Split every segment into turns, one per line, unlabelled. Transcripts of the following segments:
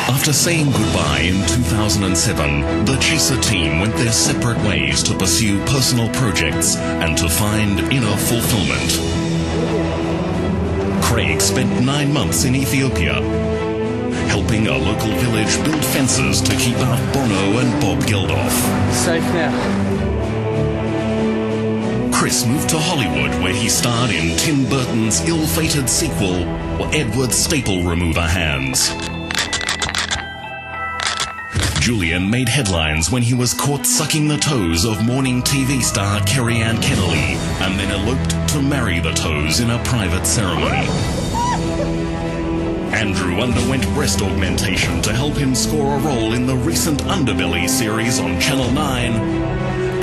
After saying goodbye in 2007, the Chaser team went their separate ways to pursue personal projects and to find inner fulfillment. Craig spent 9 months in Ethiopia, helping a local village build fences to keep out Bono and Bob Geldof.
Safe now.
Chris moved to Hollywood, where he starred in Tim Burton's ill-fated sequel, Edward's Staple Remover Hands. Julian made headlines when he was caught sucking the toes of morning TV star Kerry Ann Kennelly and then eloped to marry the toes in a private ceremony. Andrew underwent breast augmentation to help him score a role in the recent Underbelly series on Channel 9.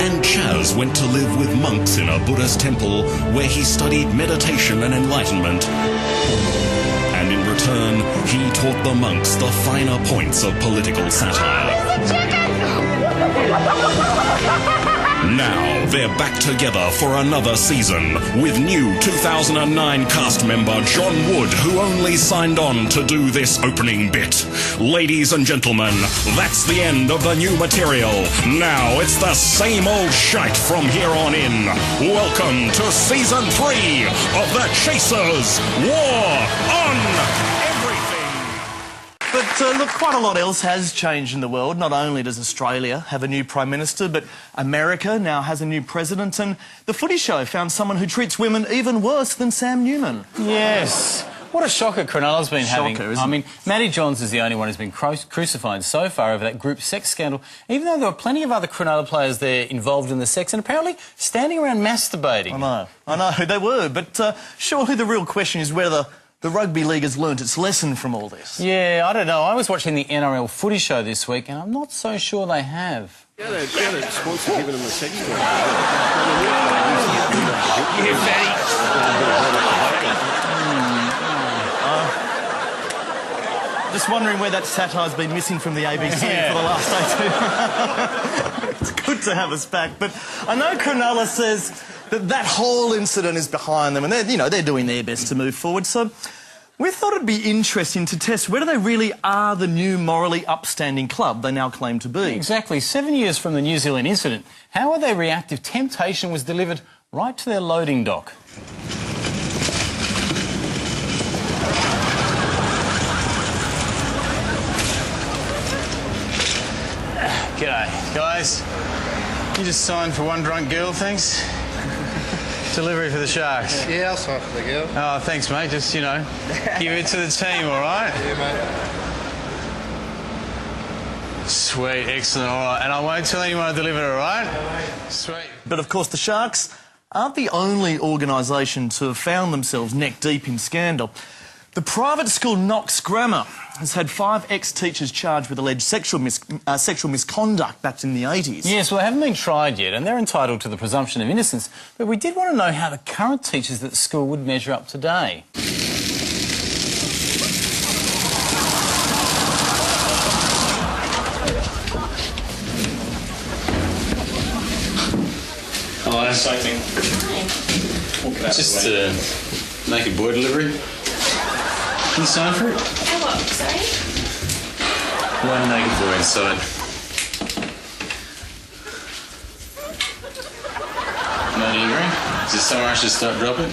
And Chaz went to live with monks in a Buddhist temple where he studied meditation and enlightenment. And in return, he taught the monks the finer points of political satire. Now they're back together for another season with new 2009 cast member John Wood, who only signed on to do this opening bit. Ladies and gentlemen, that's the end of the new material. Now it's the same old shite from here on in. Welcome to Season 3 of The Chasers War on
But look, quite a lot else has changed in the world. Not only does Australia have a new Prime Minister, but America now has a new President, and the Footy Show found someone who treats women even worse than Sam Newman.
Yes. What a shocker Cronulla's been having.
Isn't
I mean, Matty Johns is the only one who's been crucified so far over that group sex scandal, even though there were plenty of other Cronulla players there involved in the sex and apparently standing around masturbating.
I know, they were, but surely the real question is whether the rugby league has learnt its lesson from all this.
Yeah, I don't know. I was watching the NRL Footy Show this week and I'm not so sure they have.
Yeah, they're sponsor giving them a sex toy.
You fatty.
Just wondering where that satire's been missing from the ABC for the last 18. It's good to have us back, but I know Cronulla says that whole incident is behind them, and they're doing their best to move forward. So we thought it'd be interesting to test whether they really are the new morally upstanding club they now claim to be.
Exactly. 7 years from the New Zealand incident, how would they react if temptation was delivered right to their loading dock? G'day, guys. You just signed for one drunk girl, thanks? Delivery for the Sharks.
Yeah, I'll sign for the girl.
Oh, thanks, mate. Just, give it to the team, all right?
Yeah, mate.
Sweet, excellent, all right. And I won't tell anyone I delivered it, all right? Sweet.
But, of course, the Sharks aren't the only organisation to have found themselves neck-deep in scandal. The private school Knox Grammar has had 5 ex-teachers charged with alleged sexual misconduct back in the 80s.
Yes, well, they haven't been tried yet, and they're entitled to the presumption of innocence. But we did want to know how the current teachers at the school would measure up today.
Hello, Sophie. Just naked boy delivery. Can you sign for it?
Oh, what? Sorry?
One naked boy inside. No delivery? Is this somewhere I should start dropping?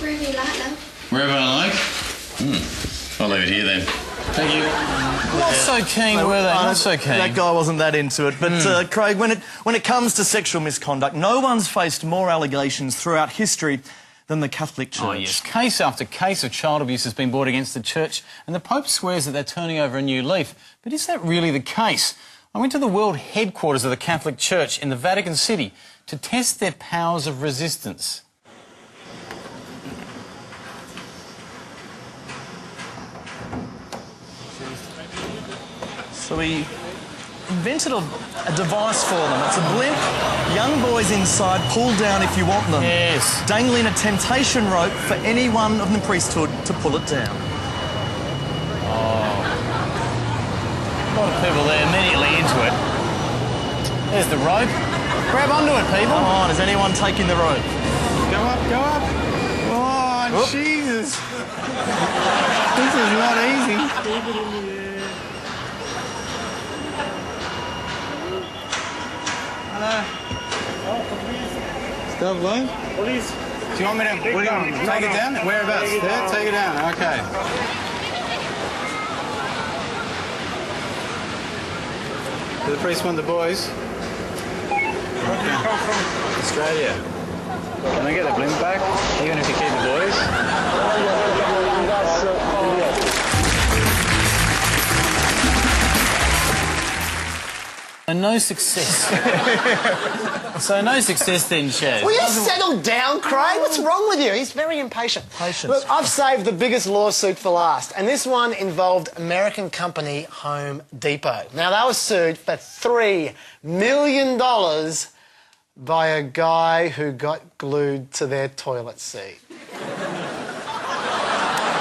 Wherever you like, love.
Wherever I like? I'll leave it here then. Thank you.
Not so keen, were they? Not so keen.
That guy wasn't that into it. But, Craig, when it comes to sexual misconduct, no one's faced more allegations throughout history than the Catholic Church.
Oh, yes. Case after case of child abuse has been brought against the Church, and the Pope swears that they're turning over a new leaf. But is that really the case? I went to the world headquarters of the Catholic Church in the Vatican City to test their powers of resistance.
So we invented a device for them. It's a blimp. Young boys inside, pull down if you want them.
Yes.
Dangling a temptation rope for anyone of the priesthood to pull it down.
Oh. A lot of people there immediately into it. There's the rope. Grab onto it, people.
Come on, is anyone taking the rope?
Go up, go up. Oh,
Whoop.
Jesus. This is not easy. Still blue?
Police.
Do you want me to take it down? Whereabouts? There? Take it down. Okay. Do the police want the boys?
Where do you come from?
Australia. Can I get the blimp back, even if you keep the boys? No success. So no success then, Chaz.
Will you settle down, Craig? What's wrong with you? He's very impatient. Look, I've saved the biggest lawsuit for last, and this one involved American company Home Depot. Now, they were sued for $3 million by a guy who got glued to their toilet seat.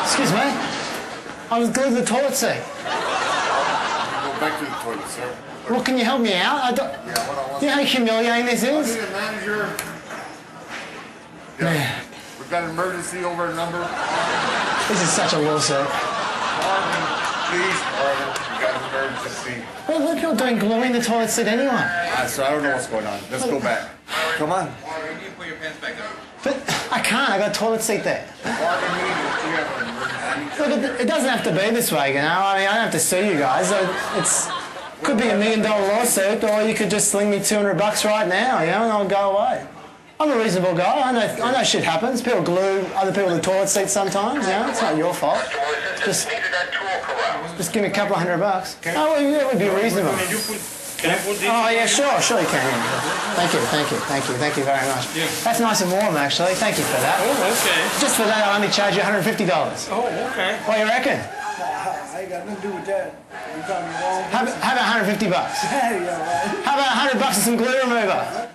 Excuse me? I was glued to the toilet seat.
Go back to the toilet, sir.
Well, can you help me out? I don't...
Yeah, hold on.
Do you know how humiliating this
I'll
is?
be the manager. Yeah. We've got an emergency over a number.
This is such a lawsuit.
Marvin, please, Marvin. We got an emergency.
Well, what are people doing gluing the toilet seat anyway?
So I don't know what's going on. Let's go back. Come on.
Marvin, you put your pants back up.
But I can't. I got a toilet seat there.
Marvin, we have an emergency.
Look, it doesn't have to be this way, you know. I mean, I don't have to sue you guys. It's could be $1 million lawsuit, or you could just sling me $200 right now, you know, and I'll go away. I'm a reasonable guy. I know shit happens. People glue other people to the toilet seats sometimes. You know, it's not your fault. Just give me a couple of $100. Oh, well, yeah, it would be reasonable.
Can I put this?
Oh, yeah, sure you can. Yeah. Thank you very much.
Yeah.
That's nice and warm, actually. Thank you for that.
Oh, okay.
Just for that, I'll only charge you $150.
Oh, okay.
What do you reckon?
I ain't got nothing to do with that. You got me wrong.
How about $150?
Yeah, right.
How about $100 and some glue remover?